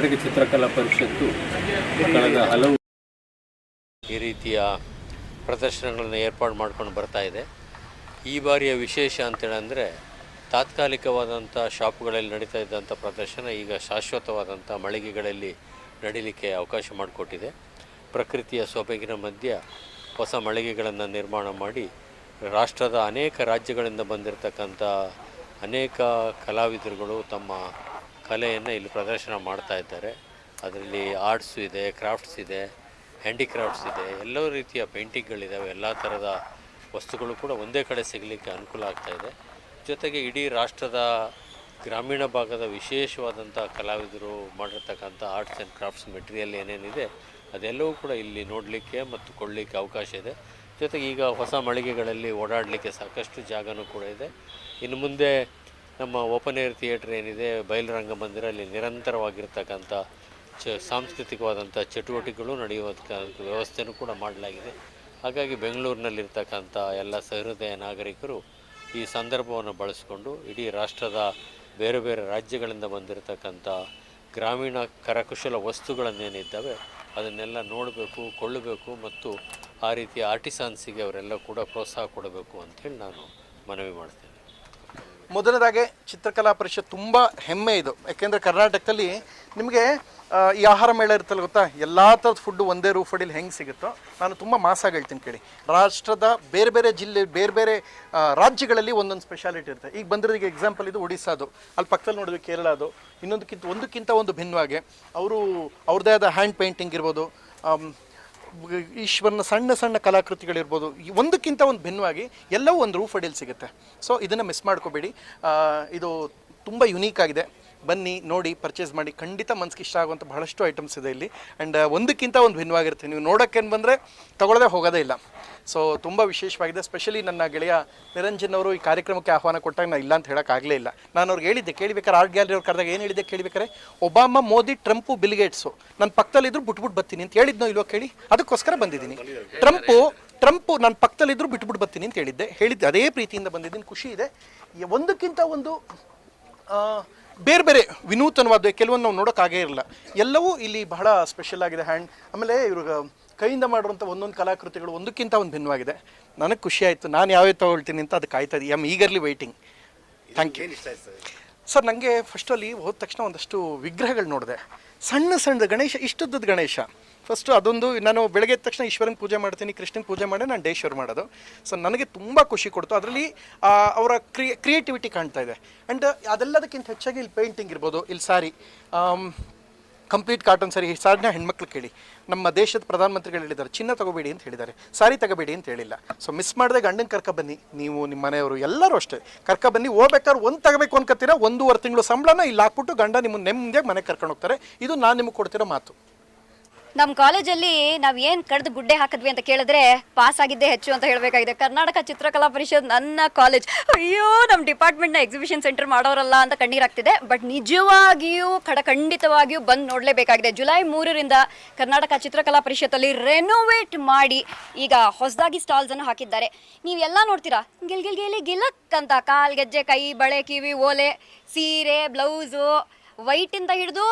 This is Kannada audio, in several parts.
ಕರ್ನಾಟಕ ಚಿತ್ರಕಲಾ ಪರಿಷತ್ತು ಕಳೆದ ಹಲವು ಈ ರೀತಿಯ ಪ್ರದರ್ಶನಗಳನ್ನು ಏರ್ಪಾಡು ಮಾಡ್ಕೊಂಡು ಬರ್ತಾ ಇದೆ. ಈ ಬಾರಿಯ ವಿಶೇಷ ಅಂತೇಳಂದರೆ ತಾತ್ಕಾಲಿಕವಾದಂಥ ಶಾಪ್ಗಳಲ್ಲಿ ನಡೀತಾ ಇದ್ದಂಥ ಪ್ರದರ್ಶನ ಈಗ ಶಾಶ್ವತವಾದಂಥ ಮಳಿಗೆಗಳಲ್ಲಿ ನಡೀಲಿಕ್ಕೆ ಅವಕಾಶ ಮಾಡಿಕೊಟ್ಟಿದೆ. ಪ್ರಕೃತಿಯ ಸೊಬಗಿನ ಮಧ್ಯೆ ಹೊಸ ಮಳಿಗೆಗಳನ್ನು ನಿರ್ಮಾಣ ಮಾಡಿ ರಾಷ್ಟ್ರದ ಅನೇಕ ರಾಜ್ಯಗಳಿಂದ ಬಂದಿರತಕ್ಕಂಥ ಅನೇಕ ಕಲಾವಿದರುಗಳು ತಮ್ಮ ಕಲೆಯನ್ನು ಇಲ್ಲಿ ಪ್ರದರ್ಶನ ಮಾಡ್ತಾ ಇದ್ದಾರೆ. ಅದರಲ್ಲಿ ಆರ್ಟ್ಸು ಇದೆ, ಕ್ರಾಫ್ಟ್ಸ್ ಇದೆ, ಹ್ಯಾಂಡಿಕ್ರಾಫ್ಟ್ಸ್ ಇದೆ, ಎಲ್ಲ ರೀತಿಯ ಪೇಂಟಿಂಗ್ಗಳಿದ್ದಾವೆ. ಎಲ್ಲ ಥರದ ವಸ್ತುಗಳು ಕೂಡ ಒಂದೇ ಕಡೆ ಸಿಗಲಿಕ್ಕೆ ಅನುಕೂಲ ಆಗ್ತಾಯಿದೆ. ಜೊತೆಗೆ ಇಡೀ ರಾಷ್ಟ್ರದ ಗ್ರಾಮೀಣ ಭಾಗದ ವಿಶೇಷವಾದಂಥ ಕಲಾವಿದರು ಮಾಡಿರ್ತಕ್ಕಂಥ ಆರ್ಟ್ಸ್ ಆ್ಯಂಡ್ ಕ್ರಾಫ್ಟ್ಸ್ ಮೆಟೀರಿಯಲ್ ಏನೇನಿದೆ ಅದೆಲ್ಲವೂ ಕೂಡ ಇಲ್ಲಿ ನೋಡಲಿಕ್ಕೆ ಮತ್ತು ಕೊಳ್ಳಲಿಕ್ಕೆ ಅವಕಾಶ ಇದೆ. ಜೊತೆಗೆ ಈಗ ಹೊಸ ಮಳಿಗೆಗಳಲ್ಲಿ ಓಡಾಡಲಿಕ್ಕೆ ಸಾಕಷ್ಟು ಜಾಗನೂ ಕೂಡ ಇದೆ. ಇನ್ನು ಮುಂದೆ ನಮ್ಮ ಓಪನ್ ಏರ್ ಥಿಯೇಟ್ರ್ ಏನಿದೆ, ಬಯಲು ರಂಗಮಂದಿರ, ಅಲ್ಲಿ ನಿರಂತರವಾಗಿರ್ತಕ್ಕಂಥ ಸಾಂಸ್ಕೃತಿಕವಾದಂಥ ಚಟುವಟಿಕೆಗಳು ನಡೆಯುವಂಥ ವ್ಯವಸ್ಥೆಯೂ ಕೂಡ ಮಾಡಲಾಗಿದೆ. ಹಾಗಾಗಿ ಬೆಂಗಳೂರಿನಲ್ಲಿರ್ತಕ್ಕಂಥ ಎಲ್ಲ ಸಹೃದಯ ನಾಗರಿಕರು ಈ ಸಂದರ್ಭವನ್ನು ಬಳಸಿಕೊಂಡು ಇಡೀ ರಾಷ್ಟ್ರದ ಬೇರೆ ಬೇರೆ ರಾಜ್ಯಗಳಿಂದ ಬಂದಿರತಕ್ಕಂಥ ಗ್ರಾಮೀಣ ಕರಕುಶಲ ವಸ್ತುಗಳನ್ನೇನಿದ್ದಾವೆ ಅದನ್ನೆಲ್ಲ ನೋಡಬೇಕು, ಕೊಳ್ಳಬೇಕು ಮತ್ತು ಆ ರೀತಿಯ ಆರ್ಟಿಸನ್ಸಿಗೆ ಅವರೆಲ್ಲ ಕೂಡ ಪ್ರೋತ್ಸಾಹ ಕೊಡಬೇಕು ಅಂಥೇಳಿ ನಾನು ಮನವಿ ಮಾಡ್ತೇನೆ. ಮೊದಲದಾಗೆ ಚಿತ್ರಕಲಾ ಪರಿಷತ್ ತುಂಬ ಹೆಮ್ಮೆ ಇದು. ಯಾಕೆಂದರೆ ಕರ್ನಾಟಕದಲ್ಲಿ ನಿಮಗೆ ಈ ಆಹಾರ ಮೇಳ ಇರುತ್ತಲ್ಲ ಗೊತ್ತಾ, ಎಲ್ಲ ಥರದ ಫುಡ್ಡು ಒಂದೇ ರೂಫಡಿಲಿ ಹೆಂಗೆ ಸಿಗುತ್ತೋ, ನಾನು ತುಂಬ ಮಾಸಾಗಿ ಹೇಳ್ತೀನಿ ಕೇಳಿ. ರಾಷ್ಟ್ರದ ಬೇರೆ ಬೇರೆ ಜಿಲ್ಲೆ, ಬೇರೆ ಬೇರೆ ರಾಜ್ಯಗಳಲ್ಲಿ ಒಂದೊಂದು ಸ್ಪೆಷಾಲಿಟಿ ಇರುತ್ತೆ. ಈಗ ಬಂದಿರೋದಕ್ಕೆ ಎಕ್ಸಾಂಪಲ್ ಇದು ಒಡಿಸ್ಸಾದು, ಅಲ್ಲಿ ಪಕ್ಕದಲ್ಲಿ ನೋಡಿದ್ವಿ ಕೇರಳದು, ಒಂದಕ್ಕಿಂತ ಒಂದು ಭಿನ್ನವಾಗಿ ಅವರು ಅವ್ರದ್ದೇ ಆದ ಹ್ಯಾಂಡ್ ಪೇಂಟಿಂಗ್ ಇರ್ಬೋದು, ಈಶ್ವರನ ಸಣ್ಣ ಸಣ್ಣ ಕಲಾಕೃತಿಗಳಿರ್ಬೋದು, ಒಂದಕ್ಕಿಂತ ಒಂದು ಭಿನ್ನವಾಗಿ ಎಲ್ಲವೂ ಒಂದು ರೂಫ್ ಅಡಿಯಲ್ಲಿ ಸಿಗುತ್ತೆ. ಸೊ ಇದನ್ನು ಮಿಸ್ ಮಾಡ್ಕೋಬೇಡಿ. ಇದು ತುಂಬ ಯುನೀಕ್ ಆಗಿದೆ. ಬನ್ನಿ, ನೋಡಿ, ಪರ್ಚೇಸ್ ಮಾಡಿ. ಖಂಡಿತ ಮನಸ್ಸಿಗೆ ಇಷ್ಟ ಆಗುವಂಥ ಬಹಳಷ್ಟು ಐಟಮ್ಸ್ ಇದೆ ಇಲ್ಲಿ. ಆ್ಯಂಡ್ ಒಂದಕ್ಕಿಂತ ಒಂದು ಭಿನ್ನವಾಗಿರುತ್ತೆ. ನೀವು ನೋಡೋಕ್ಕೇನು ಬಂದರೆ ತಗೊಳ್ಳೋದೇ ಹೋಗೋದೇ ಇಲ್ಲ. ಸೊ ತುಂಬ ವಿಶೇಷವಾಗಿದೆ. ಸ್ಪೆಷಲಿ ನನ್ನ ಗೆಳೆಯ ನಿರಂಜನ್ ಅವರು ಈ ಕಾರ್ಯಕ್ರಮಕ್ಕೆ ಆಹ್ವಾನ ಕೊಟ್ಟಾಗ ನಾನು ಇಲ್ಲ ಅಂತ ಹೇಳೋಕ್ಕಾಗಲೇ ಇಲ್ಲ. ನಾನು ಅವ್ರಿಗೆ ಹೇಳಿದ್ದೆ, ಕೇಳಿಬೇಕಾರೆ ಆರ್ಟ್ ಗ್ಯಾಲರಿ ಅವ್ರು ಕರೆದಾಗ ಏನು ಹೇಳಿದ್ದೆ ಕೇಳಿಬೇಕಾರೆ, ಒಬಾಮ, ಮೋದಿ, ಟ್ರಂಪು, ಬಿಲ್ಗೇಟ್ಸು ನನ್ನ ಪಕ್ಕದಲ್ಲಿದ್ದರು ಬಿಟ್ಬಿಟ್ಟು ಬರ್ತೀನಿ ಅಂತ ಹೇಳಿದ್ನೋ ಇಲ್ವೋ ಕೇಳಿ, ಅದಕ್ಕೋಸ್ಕರ ಬಂದಿದ್ದೀನಿ. ಟ್ರಂಪು ನನ್ನ ಪಕ್ಕದಲ್ಲಿದ್ದರು ಬಿಟ್ಬಿಟ್ಟು ಬರ್ತೀನಿ ಅಂತ ಹೇಳಿದ್ದೆ ಅದೇ ಪ್ರೀತಿಯಿಂದ ಬಂದಿದ್ದೀನಿ. ಖುಷಿ ಇದೆ. ಒಂದಕ್ಕಿಂತ ಒಂದು ಬೇರೆ ಬೇರೆ ವಿನೂತನವಾದ ಕೆಲವೊಂದು ನಾವು ನೋಡೋಕ್ಕಾಗೇ ಇರಲ್ಲ. ಎಲ್ಲವೂ ಇಲ್ಲಿ ಬಹಳ ಸ್ಪೆಷಲ್ ಆಗಿದೆ. ಹ್ಯಾಂಡ್ ಆಮೇಲೆ ಇವ್ರಿಗೆ ಕೈಯಿಂದ ಮಾಡಿರುವಂಥ ಒಂದೊಂದು ಕಲಾಕೃತಿಗಳು ಒಂದಕ್ಕಿಂತ ಒಂದು ಭಿನ್ನವಾಗಿದೆ. ನನಗೆ ಖುಷಿ ಆಯಿತು. ನಾನು ಯಾವ್ಯಾವ ತೊಗೊಳ್ತೀನಿ ಅಂತ ಅದು ಕಾಯ್ತಾ ಇದ್ದೀನಿ. I am eagerly waiting. Thank you sir. ನನಗೆ ಫಸ್ಟಲ್ಲಿ ಹೋದ ತಕ್ಷಣ ಒಂದಷ್ಟು ವಿಗ್ರಹಗಳು ನೋಡಿದೆ. ಸಣ್ಣ ಗಣೇಶ, ಇಷ್ಟುದ್ದದ ಗಣೇಶ. ಫಸ್ಟು ಅದೊಂದು, ನಾನು ಬೆಳಗ್ಗೆ ಎದ್ದ ತಕ್ಷಣ ಈಶ್ವರನ ಪೂಜೆ ಮಾಡ್ತೀನಿ, ಕೃಷ್ಣನ ಪೂಜೆ ಮಾಡಿ ನಾನು ಡೇ ಶುರು ಮಾಡೋದು. ಸೊ ನನಗೆ ತುಂಬ ಖುಷಿ ಕೊಡ್ತು. ಅದರಲ್ಲಿ ಅವರ ಕ್ರಿಯೇಟಿವಿಟಿ ಕಾಣ್ತಾ ಇದೆ. ಆ್ಯಂಡ್ ಅದೆಲ್ಲದಕ್ಕಿಂತ ಹೆಚ್ಚಾಗಿ ಇಲ್ಲಿ ಪೇಂಟಿಂಗ್ ಇರ್ಬೋದು, ಇಲ್ಲಿ ಸ್ಯಾರಿ, ಕಂಪ್ಲೀಟ್ ಕಾಟನ್ ಸ್ಯಾರಿ. ಸ್ಯಾರಿನ ಹೆಣ್ಮಕ್ಳು ಕೇಳಿ, ನಮ್ಮ ದೇಶದ ಪ್ರಧಾನಮಂತ್ರಿಗಳು ಹೇಳಿದ್ದಾರೆ ಚಿನ್ನ ತಗೋಬೇಡಿ ಅಂತ ಹೇಳಿದ್ದಾರೆ, ಸ್ಯಾರಿ ತಗೋಬೇಡಿ ಅಂತ ಹೇಳಿಲ್ಲ. ಸೊ ಮಿಸ್ ಮಾಡದೆ ಗಂಡನ ಕರ್ಕೊಬನ್ನಿ, ನೀವು ನಿಮ್ಮ ಮನೆಯವರು ಎಲ್ಲರೂ ಅಷ್ಟೇ ಕರ್ಕೊಬನ್ನಿ. ಹೋಗ್ಬೇಕಾದ್ರೆ ಒಂದು ತಗೋಬೇಕು ಅನ್ಕೋತೀರಾ, 1.5 ತಿಂಗಳು ಸಂಬಳನ ಇಲ್ಲಿ ಹಾಕ್ಬಿಟ್ಟು ಗಂಡ ನಿಮ್ಮನ್ನು ನೆಮ್ಮದಿಯಾಗಿ ಮನೆಗೆ ಕರ್ಕೊಂಡು ಹೋಗ್ತಾರೆ. ಇದು ನಾನು ನಿಮಗೆ ಕೊಡ್ತಿರೋ ಮಾತು. ನಮ್ಮ ಕಾಲೇಜಲ್ಲಿ ನಾವು ಏನು ಕಡ್ದು ಗುಡ್ಡೆ ಹಾಕಿದ್ವಿ ಅಂತ ಕೇಳಿದ್ರೆ ಪಾಸ್ ಆಗಿದ್ದೇ ಹೆಚ್ಚು ಅಂತ ಹೇಳಬೇಕಾಗಿದೆ. ಕರ್ನಾಟಕ ಚಿತ್ರಕಲಾ ಪರಿಷತ್ ನನ್ನ ಕಾಲೇಜ್. ಅಯ್ಯೋ, ನಮ್ಮ ಡಿಪಾರ್ಟ್ಮೆಂಟ್ನ ಎಕ್ಸಿಬಿಷನ್ ಸೆಂಟರ್ ಮಾಡೋರಲ್ಲ ಅಂತ ಕಣ್ಣೀರಾಗ್ತಿದೆ. ಬಟ್ ನಿಜವಾಗಿಯೂ ಖಂಡಿತವಾಗಿಯೂ ಬಂದು ನೋಡಲೇಬೇಕಾಗಿದೆ. ಜುಲೈ 3ರಿಂದ ಕರ್ನಾಟಕ ಚಿತ್ರಕಲಾ ಪರಿಷತ್ತಲ್ಲಿ ರೆನೋವೇಟ್ ಮಾಡಿ ಈಗ ಹೊಸದಾಗಿ ಸ್ಟಾಲ್ಸನ್ನು ಹಾಕಿದ್ದಾರೆ. ನೀವೆಲ್ಲ ನೋಡ್ತೀರಾ, ಗಿಲಕ್ ಅಂತ ಕಾಲ್ ಗೆಜ್ಜೆ, ಕೈ ಬಳೆ, ಕಿವಿ ಓಲೆ, ಸೀರೆ, ಬ್ಲೌಸು, ವೈಟಿಂದ ಹಿಡಿದು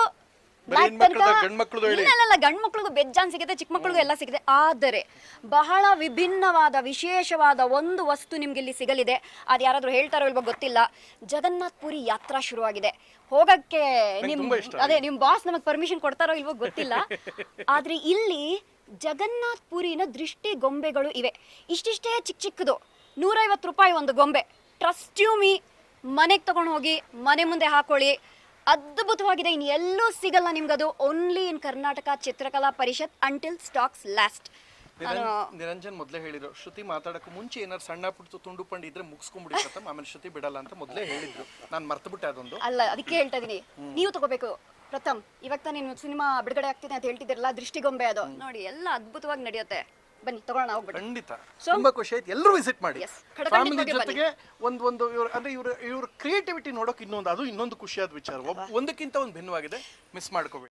ಗಂಡು ಮಕ್ಳಿಗೂ ಬೆಜ್ಜಾನ್ ಸಿಗುತ್ತೆ, ಚಿಕ್ಕ ಮಕ್ಳಿಗೂ ಎಲ್ಲ ಸಿಗುತ್ತೆ. ಆದರೆ ಬಹಳ ವಿಭಿನ್ನವಾದ ವಿಶೇಷವಾದ ಒಂದು ವಸ್ತು ನಿಮ್ಗೆ ಇಲ್ಲಿ ಸಿಗಲಿದೆ. ಅದು ಯಾರಾದ್ರೂ ಹೇಳ್ತಾರೋ ಇಲ್ವೋ ಗೊತ್ತಿಲ್ಲ. ಜಗನ್ನಾಥ್ ಪುರಿ ಯಾತ್ರಾ ಶುರುವಾಗಿದೆ. ಹೋಗಕ್ಕೆ ನಿಮ್ ಬಾಸ್ ನಮಗ್ ಪರ್ಮಿಷನ್ ಕೊಡ್ತಾರೋ ಇಲ್ವೋ ಗೊತ್ತಿಲ್ಲ. ಆದ್ರೆ ಇಲ್ಲಿ ಜಗನ್ನಾಥ್ ಪುರಿನ ದೃಷ್ಟಿ ಗೊಂಬೆಗಳು ಇವೆ. ಇಷ್ಟಿಷ್ಟೇ ಚಿಕ್ಕದು, 150 ರೂಪಾಯಿ ಒಂದು ಗೊಂಬೆ. ಟ್ರಸ್ಟ್ ಯು ಮೀ, ಮನೆಗೆ ತಗೊಂಡು ಹೋಗಿ ಮನೆ ಮುಂದೆ ಹಾಕೊಳ್ಳಿ. ಅದ್ಭುತವಾಗಿದೆ. ಇನ್ನು ಎಲ್ಲೂ ಸಿಗಲ್ಲ ನಿಮ್ಗದು. ಓನ್ಲಿ ಇನ್ ಕರ್ನಾಟಕ ಚಿತ್ರಕಲಾ ಪರಿಷತ್ ಅಂಟಿಲ್ ಸ್ಟಾಕ್ಸ್ ಲಾಸ್ಟ್. ನಿರಂಜನ್ ಮೊದಲೇ ಹೇಳಿದ್ರು, ಶ್ರುತಿ ಮಾತಾಡೋಕ್ಕೂ ಮುಂಚೆ ಏನಾದ್ರು ಸಣ್ಣ ಪುಟ್ಟು ತುಂಡು ಪಂಡು ಇದ್ರೆ ಮುಗಿಸ್ಕೊಂಡ್ಬಿಡಿಸತ್ತ, ಆಮೇಲೆ ಶ್ರುತಿ ಬಿಡಲ್ಲ ಅಂತ ಮೊದಲೇ ಹೇಳಿದ್ರು. ನಾನು ಮರ್ತುಬಿಟ್ಟೆ ಅದೊಂದು. ಅಲ್ಲ, ಅದಕ್ಕೆ ಹೇಳ್ತಾ ಇದೀನಿ, ನೀವು ತಗೋಬೇಕು. ಪ್ರಥಮ್, ಇವಾಗ ತಾನು ಸಿನಿಮಾ ಬಿಡುಗಡೆ ಆಗ್ತಿದೆ ಅಂತ ಹೇಳ್ತಿದ್ದೀರಲ್ಲ, ದೃಷ್ಟಿಗೊಂಬೆ ಅದು ನೋಡಿ, ಎಲ್ಲ ಅದ್ಭುತವಾಗಿ ನಡೆಯುತ್ತೆ. ಬನ್ನಿ ತಗೊಳ್ಳೋಣ, ಹೋಗ್ಬಿಟ್ಟು. ಖಂಡಿತ ತುಂಬಾ ಖುಷಿ ಆಯ್ತು. ಎಲ್ಲರೂ ವಿಸಿಟ್ ಮಾಡಿ. ಫ್ಯಾಮಿಲಿ ಜೊತೆಗೆ ಒಂದು ಇವ್ರ ಕ್ರಿಯೇಟಿವಿಟಿ ನೋಡೋಕೆ ಇನ್ನೊಂದು ಖುಷಿಯಾದ ವಿಚಾರ. ಒಂದಕ್ಕಿಂತ ಒಂದು ಭಿನ್ನವಾಗಿದೆ. ಮಿಸ್ ಮಾಡ್ಕೋಬೇಡಿ.